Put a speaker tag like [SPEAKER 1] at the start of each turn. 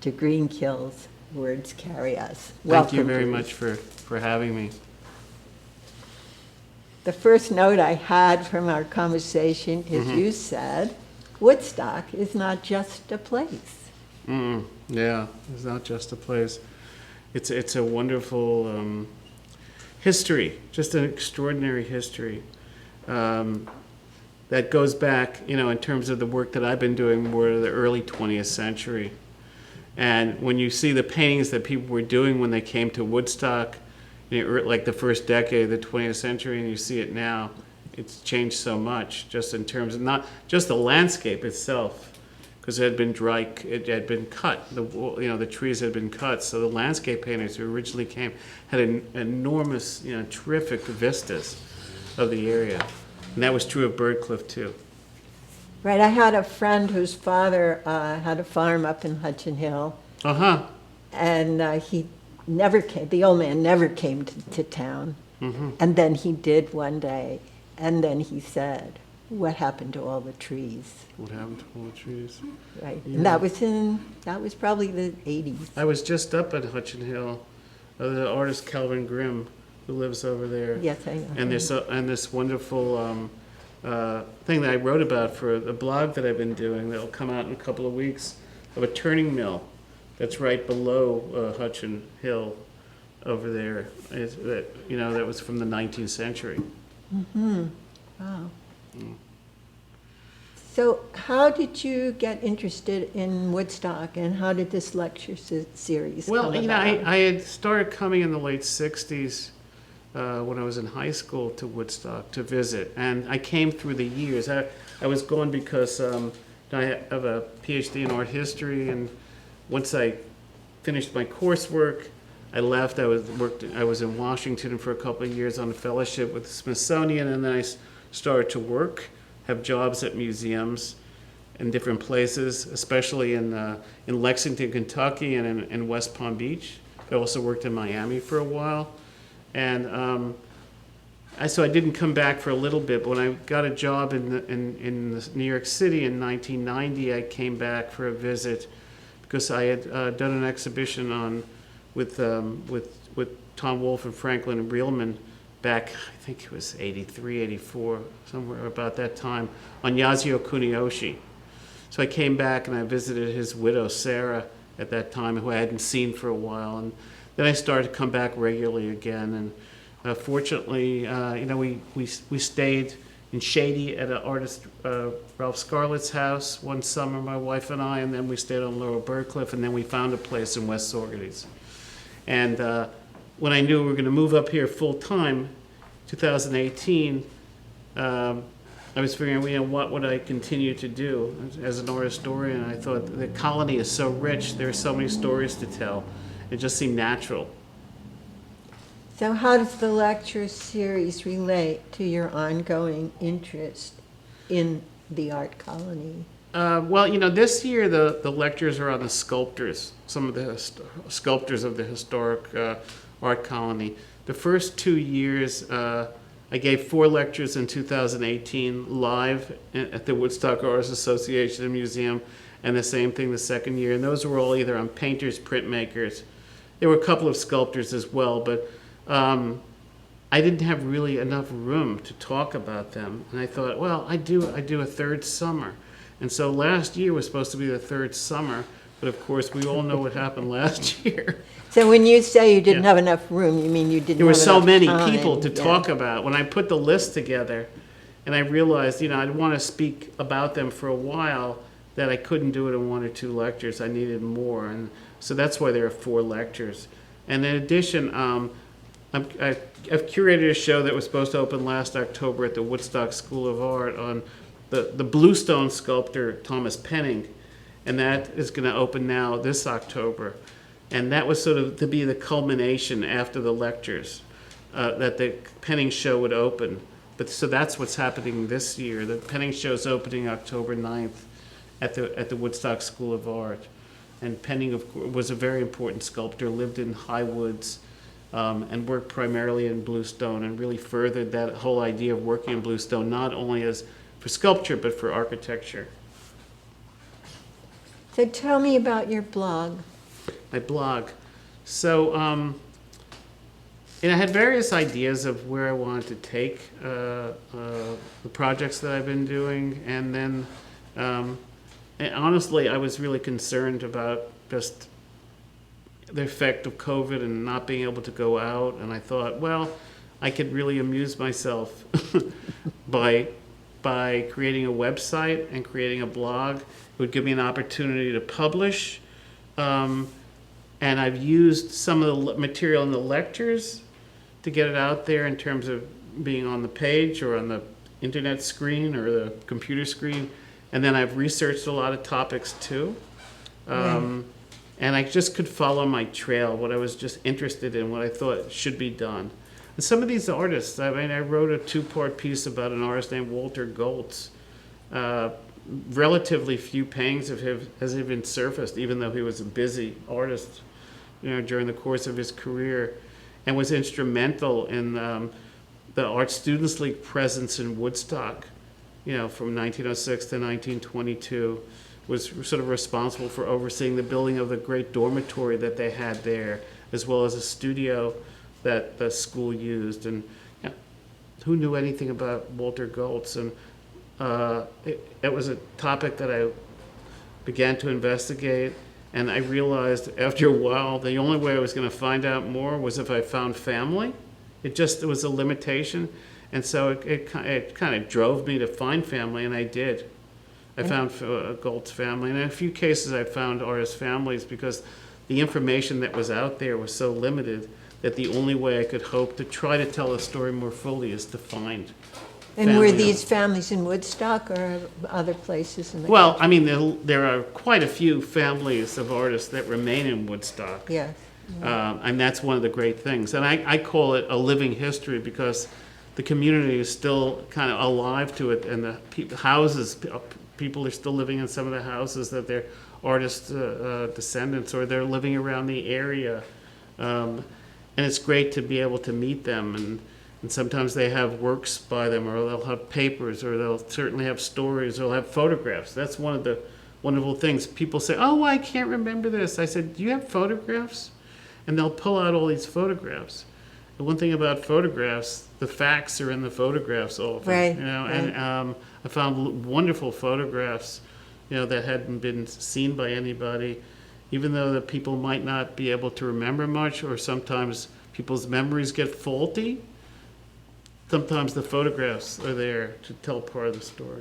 [SPEAKER 1] to Greenkill's Words Carry Us.
[SPEAKER 2] Thank you
[SPEAKER 1] Welcome,
[SPEAKER 2] very
[SPEAKER 1] Bruce.
[SPEAKER 2] much for having me.
[SPEAKER 1] The first note I had from our conversation is you said, Woodstock is not just a place.
[SPEAKER 2] Yeah, it's not just a place. It's a wonderful history, just an extraordinary history that goes back, in terms of the work that I've been doing more to the early 20th century. And when you see the paintings that people were doing when they came to Woodstock, like the first decade of the 20th century, and you see it now, it's changed so much, just in terms of not just the landscape itself, because it had been it had been cut. The trees had been cut, so the landscape painters who originally came had enormous, terrific vistas of the area, and that was true of Birdcliff too.
[SPEAKER 1] Right, I had a friend whose father had a farm up in Hudson Hill, and he never came, the old man never came to town. And then he did one day, and then he said, what happened to all the trees?
[SPEAKER 2] What happened to all the trees?
[SPEAKER 1] Right,
[SPEAKER 2] Yeah.
[SPEAKER 1] and that was probably the 80s.
[SPEAKER 2] I was just up at Hudson Hill, the artist Calvin Grimm, who lives over there.
[SPEAKER 1] Yes, I know.
[SPEAKER 2] And this wonderful thing that I wrote about for the blog that I've been doing that'll come out in a couple of weeks, of a turning mill that's right below Hudson Hill over there. That was from the 19th century.
[SPEAKER 1] Wow. So how did you get interested in Woodstock, and how did this lecture series
[SPEAKER 2] Well,
[SPEAKER 1] come about?
[SPEAKER 2] I had started coming in the late 60s when I was in high school to Woodstock to visit, and I came through the years. I was going because I have a PhD in art history, and once I finished my coursework, I left. I was in Washington for a couple of years on a fellowship with the Smithsonian, and then I started to work, have jobs at museums in different places, especially in Lexington, Kentucky, and in West Palm Beach. I also worked in Miami for a while, and so I didn't come back for a little bit. But when I got a job in New York City in 1990, I came back for a visit because I had done an exhibition with Tom Wolfe and Franklin Reelman back, I think it was 83, 84, somewhere about that time, on Yasuo Kuniyoshi. So I came back and I visited his widow, Sarah, at that time, who I hadn't seen for a while. And then I started to come back regularly again. And fortunately, we stayed in Shady at an artist, Ralph Scarlett's house one summer, my wife and I, and then we stayed on Lower Birdcliff, and then we found a place in West Saugerties. And when I knew we were going to move up here full time, 2018, I was figuring, what would I continue to do as an art historian? I thought the colony is so rich; there are so many stories to tell. It just seemed natural.
[SPEAKER 1] So how does the lecture series relate to your ongoing interest in the art colony?
[SPEAKER 2] This year the lectures are on the sculptors, some of the sculptors of the historic art colony. The first 2 years, I gave 4 lectures in 2018 live at the Woodstock Artists Association and Museum, and the same thing the second year. And those were all either on painters, printmakers. There were a couple of sculptors as well, but I didn't have really enough room to talk about them. And I thought, well, I do a third summer. And so last year was supposed to be the third summer, but of course we all know what happened last year.
[SPEAKER 1] So when you say you didn't have enough room, you mean you didn't
[SPEAKER 2] There were
[SPEAKER 1] have
[SPEAKER 2] so
[SPEAKER 1] enough
[SPEAKER 2] many
[SPEAKER 1] time.
[SPEAKER 2] people to
[SPEAKER 1] Yeah.
[SPEAKER 2] talk about. When I put the list together and I realized, I'd want to speak about them for a while, that I couldn't do it in 1 or 2 lectures. I needed more. And so that's why there are 4 lectures. And in addition, I've curated a show that was supposed to open last October at the Woodstock School of Art on the bluestone sculptor Thomas Penning, and that is going to open now this October. And that was sort of to be the culmination after the lectures, that the Penning show would open. So that's what's happening this year. The Penning show is opening October 9th at the Woodstock School of Art. And Penning, of course, was a very important sculptor, lived in High Woods, and worked primarily in bluestone, and really furthered that whole idea of working in bluestone, not only as for sculpture, but for architecture.
[SPEAKER 1] So tell me about your blog.
[SPEAKER 2] My blog. So, and I had various ideas of where I wanted to take the projects that I've been doing, and then, and honestly, I was really concerned about just the effect of COVID and not being able to go out, and I thought, well, I could really amuse myself by creating a website and creating a blog. It would give me an opportunity to publish. And I've used some of the material in the lectures to get it out there in terms of being on the page or on the internet screen or the computer screen. And then I've researched a lot of topics too. And I just could follow my trail, what I was just interested in, what I thought should be done. And some of these artists, I mean, I wrote a 2-part piece about an artist named Walter Goltz. Relatively few paintings of him has even surfaced, even though he was a busy artist, during the course of his career, and was instrumental in the Art Students League presence in Woodstock, from 1906 to 1922. Was sort of responsible for overseeing the building of the great dormitory that they had there, as well as a studio that the school used. And who knew anything about Walter Goltz? And it was a topic that I began to investigate, and I realized after a while the only way I was going to find out more was if I found family. It was a limitation, and so it kind of drove me to find family, and I did. I found Goltz family, and in a few cases I found artist families, because the information that was out there was so limited that the only way I could hope to try to tell the story more fully is to find.
[SPEAKER 1] And were these families in Woodstock or other places in the
[SPEAKER 2] Well,
[SPEAKER 1] country?
[SPEAKER 2] I mean, there are quite a few families of artists that remain in Woodstock.
[SPEAKER 1] Yes.
[SPEAKER 2] And that's one of the great things. And I call it a living history, because the community is still kind of alive to it, and the houses, people are still living in some of the houses that they're artists' descendants, or they're living around the area. And it's great to be able to meet them, and sometimes they have works by them, or they'll have papers, or they'll certainly have stories, or they'll have photographs. That's one of the wonderful things. People say, oh, I can't remember this. I said, do you have photographs? And they'll pull out all these photographs. The one thing about photographs, the facts are in the photographs often.
[SPEAKER 1] Right,
[SPEAKER 2] And I found wonderful photographs, that hadn't been seen by anybody, even though the people might not be able to remember much, or sometimes people's memories get faulty. Sometimes the photographs are there to tell part of the story.